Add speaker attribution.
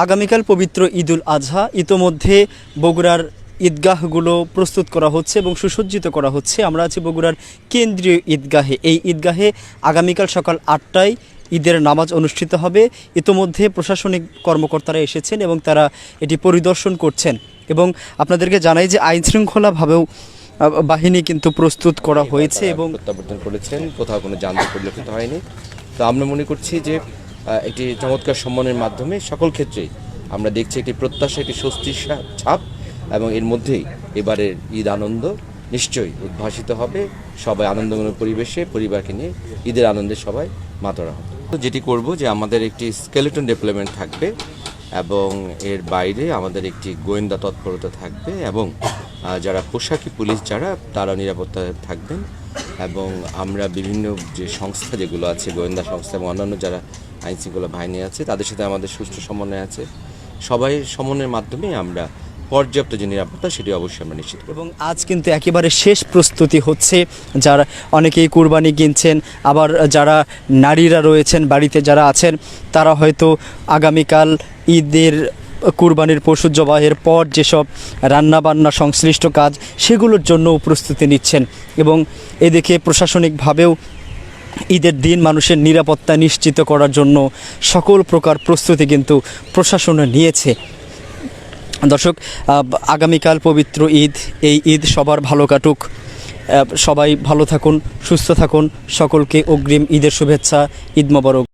Speaker 1: আগামীকাল পবিত্র ঈদুল আজহা ইতোমধ্যে বগুড়ার ঈদগাহগুলো প্রস্তুত করা হচ্ছে এবং সুসজ্জিত করা হচ্ছে। আমরা আছি বগুড়ার কেন্দ্রীয় ঈদগাহে। এই ঈদগাহে আগামীকাল সকাল ৮টায় ঈদের নামাজ অনুষ্ঠিত হবে। ইতোমধ্যে প্রশাসনিক কর্মকর্তারা এসেছেন এবং তারা এটি পরিদর্শন করছেন। এবং আপনাদেরকে জানাই যে আইনশৃঙ্খলাভাবেও বাহিনী কিন্তু প্রস্তুত করা হয়েছে এবং
Speaker 2: প্রত্যাবর্তন করেছেন, কোথাও কোনো যানজট পরিলক্ষিত হয়নি। তো আমরা মনে করছি যে একটি চমৎকার সম্মানের মাধ্যমে সকল ক্ষেত্রেই আমরা দেখছি একটি প্রত্যাশা, একটি স্বস্তির ছাপ, এবং এর মধ্যেই এবারের ঈদ আনন্দ নিশ্চয়ই উদ্ভাসিত হবে। সবাই আনন্দময় পরিবেশে পরিবারকে নিয়ে ঈদের আনন্দে সবাই মাতোয়ারা হবে। তো যেটি করব যে আমাদের একটি স্কেলেটন ডেপ্লয়মেন্ট থাকবে এবং এর বাইরে আমাদের একটি গোয়েন্দা তৎপরতা থাকবে এবং যারা পোশাকি পুলিশ যারা তারা নিরাপত্তা থাকবেন, এবং আমরা বিভিন্ন যে সংস্থা যেগুলো আছে, গোয়েন্দা সংস্থা এবং অন্যান্য যারা আইনশৃঙ্খলা বাহিনী আছে, তাদের সাথে আমাদের সুষ্ঠু সমন্বয় আছে। সবাই সমন্বয়ের মাধ্যমে আমরা পর্যাপ্ত যে নিরাপত্তা সেটি অবশ্যই আমরা নিশ্চিত করব।
Speaker 1: এবং আজ কিন্তু একেবারে শেষ প্রস্তুতি হচ্ছে। যারা অনেকেই কুরবানি কিনছেন, আবার যারা নারীরা রয়েছেন বাড়িতে যারা আছেন, তারা হয়তো আগামীকাল ঈদের কুরবানির পশু জবাহের পর যেসব রান্নাবান্না সংশ্লিষ্ট কাজ সেগুলোর জন্যও প্রস্তুতি নিচ্ছেন। এবং এদিকে প্রশাসনিকভাবেও ঈদের দিন মানুষের নিরাপত্তা নিশ্চিত করার জন্য সকল প্রকার প্রস্তুতি কিন্তু প্রশাসন নিয়েছে। দর্শক, আগামীকাল পবিত্র ঈদ, এই ঈদ সবার ভালো কাটুক, সবাই ভালো থাকুন, সুস্থ থাকুন। সকলকে অগ্রিম ঈদের শুভেচ্ছা, ঈদ মোবারক।